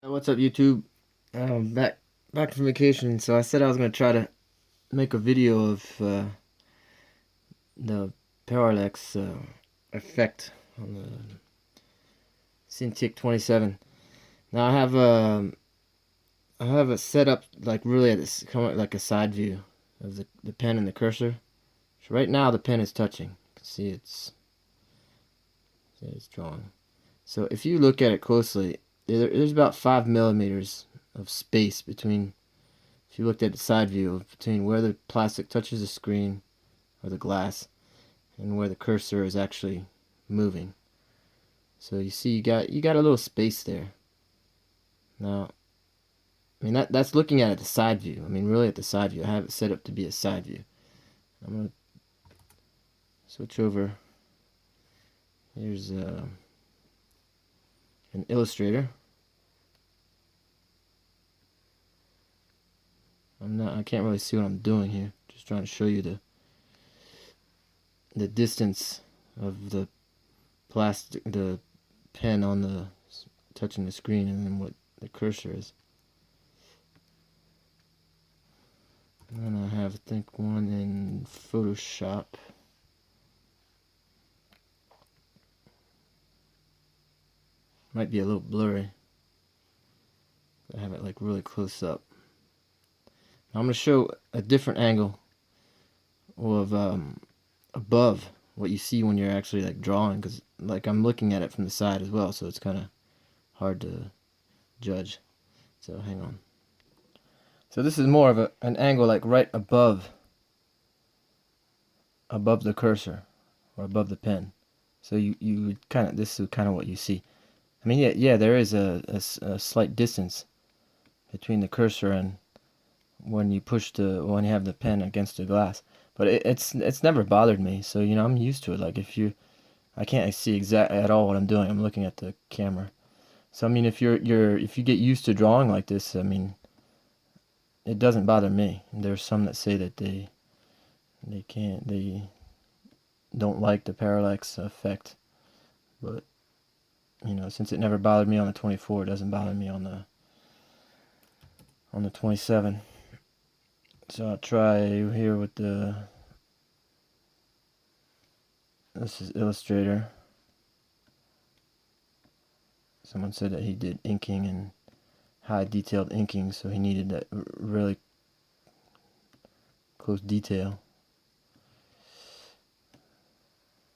What's up, YouTube? Back from vacation. So I said I was gonna try to make a video of the parallax effect on the Cintiq 27. Now I have it set up like really at this kind of like a side view of the pen and the cursor. So right now the pen is touching. You can see it's drawing. So if you look at it closely, there's about 5 millimeters of space between. If you looked at the side view between where the plastic touches the screen or the glass and where the cursor is actually moving. So you see you got a little space there. Now, I mean that's looking at it the side view. I mean really at the side view. I have it set up to be a side view. I'm gonna switch over. Here's an Illustrator. I can't really see what I'm doing here. Just trying to show you the distance of the pen on the touching the screen, and then what the cursor is. And then I have, I think, one in Photoshop. Might be a little blurry. I have it like really close up. Now I'm going to show a different angle of above what you see when you're actually like drawing, because like I'm looking at it from the side as well, so it's kind of hard to judge. So hang on. So this is more of an angle like right above the cursor or above the pen. So you would kind of, this is kind of what you see. I mean, yeah, there is a slight distance between the cursor and when you have the pen against the glass, but it's never bothered me. So I'm used to it. Like I can't see exactly at all what I'm doing. I'm looking at the camera. So I mean, if you get used to drawing like this, I mean, it doesn't bother me. And there's some that say that they don't like the parallax effect, but since it never bothered me on the 24, it doesn't bother me on the 27. So I'll try here with this is Illustrator. Someone said that he did inking and high detailed inking, so he needed that really close detail.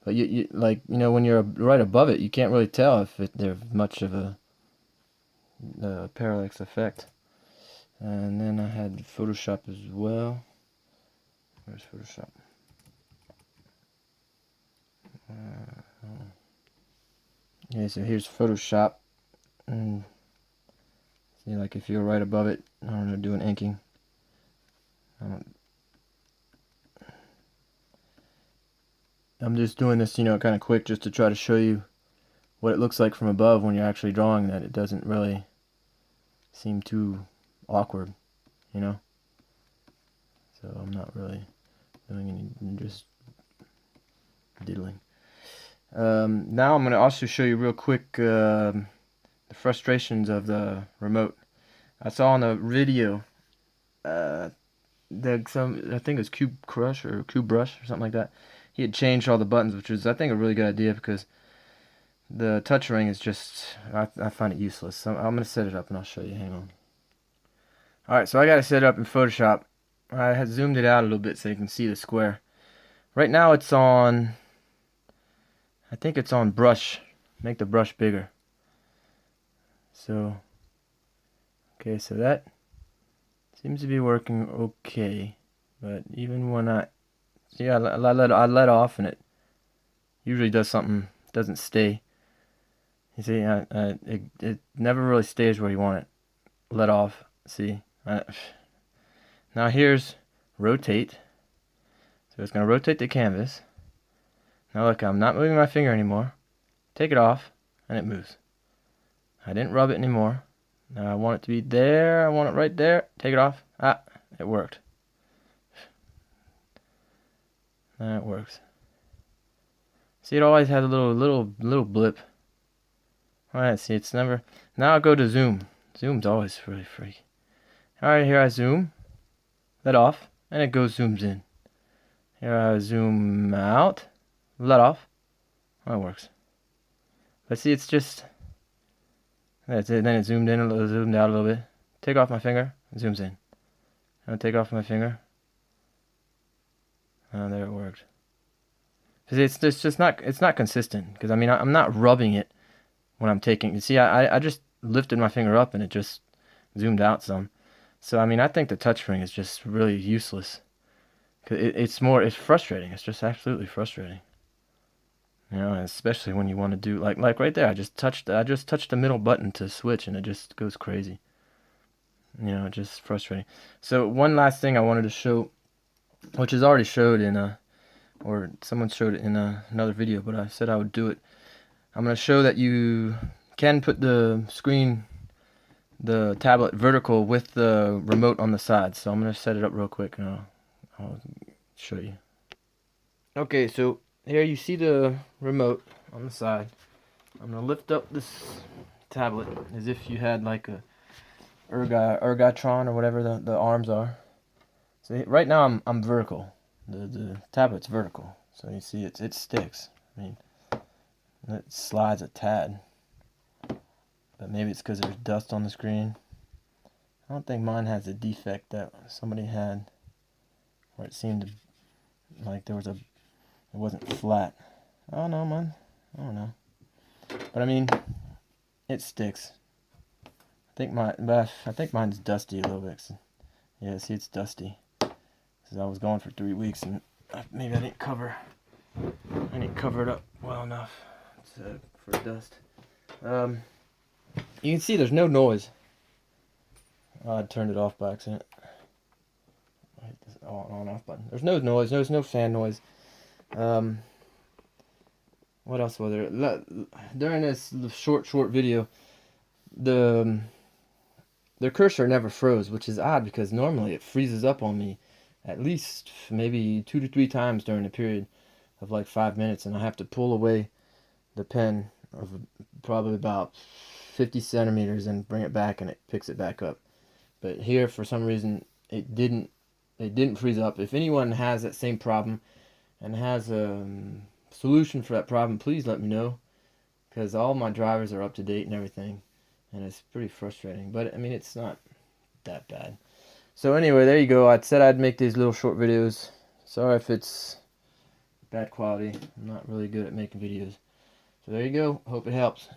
But you like when you're right above it, you can't really tell if there's much of a parallax effect. And then I had Photoshop as well. Where's Photoshop? Yeah, so here's Photoshop. And see, like if you're right above it, I don't know, doing inking. I'm just doing this, kind of quick just to try to show you what it looks like from above when you're actually drawing, that it doesn't really seem too awkward, So I'm not really doing any, just diddling. Now I'm going to also show you real quick the frustrations of the remote. I saw on the video I think it was Cube Crush or Cube Brush or something like that. He had changed all the buttons, which is I think a really good idea, because the touch ring is just, I find it useless. So I'm going to set it up and I'll show you. Hang on. Alright, so I got it set up in Photoshop. I had zoomed it out a little bit so you can see the square. Right now it's on, I think it's on brush. Make the brush bigger. So, okay, so that seems to be working okay. But even when I let off, and it usually does something, doesn't stay. You see, it never really stays where you want it. Let off, see. Now here's rotate. So it's going to rotate the canvas. Now look, I'm not moving my finger anymore. Take it off, and it moves. I didn't rub it anymore. Now I want it to be there. I want it right there. Take it off. Ah, it worked. Now it works. See, it always has a little blip. Alright, see, it's never. Now I'll go to zoom. Zoom's always really freaky. Alright, here I zoom. Let off. And it zooms in. Here I zoom out. Let off. Oh, it works. But see, it's just... That's it. Then it zoomed in a little, zoomed out a little bit. Take off my finger. It zooms in. I'll take off my finger. Oh, there it worked. Cause it's just not, it's not consistent. Because I mean, I'm not rubbing it when I'm taking. You see, I just lifted my finger up and it just zoomed out some. So I mean, I think the touchscreen is just really useless. Cause it's frustrating. It's just absolutely frustrating. You know, especially when you want to do like right there. I just touched the middle button to switch and it just goes crazy. You know, just frustrating. So one last thing I wanted to show, which is already showed in or someone showed it in another video, but I said I would do it. I'm going to show that you can put the screen, the tablet vertical with the remote on the side. So I'm going to set it up real quick and I'll show you. Okay, so here you see the remote on the side. I'm going to lift up this tablet as if you had like a Ergotron or whatever the arms are. So right now I'm vertical. The tablet's vertical, so you see it sticks. I mean, it slides a tad, but maybe it's because there's dust on the screen. I don't think mine has a defect that somebody had, where it seemed like it wasn't flat. Oh no, mine. I don't know, but I mean, it sticks. I think mine's dusty a little bit. Yeah, see, it's dusty. Because I was gone for 3 weeks and maybe I didn't cover it up well enough for dust. You can see there's no noise. Oh, I turned it off by accident. I hit this on off button. There's no noise. There's no fan noise. What else was there? During this short video, the cursor never froze, which is odd because normally it freezes up on me at least maybe 2 to 3 times during a period of like 5 minutes, and I have to pull away the pen of probably about 50 centimeters and bring it back and it picks it back up. But here for some reason it didn't freeze up. If anyone has that same problem and has a solution for that problem, please let me know, because all my drivers are up to date and everything, and it's pretty frustrating. But I mean, it's not that bad. So anyway, there you go. I said I'd make these little short videos. Sorry if it's bad quality. I'm not really good at making videos. So there you go. Hope it helps.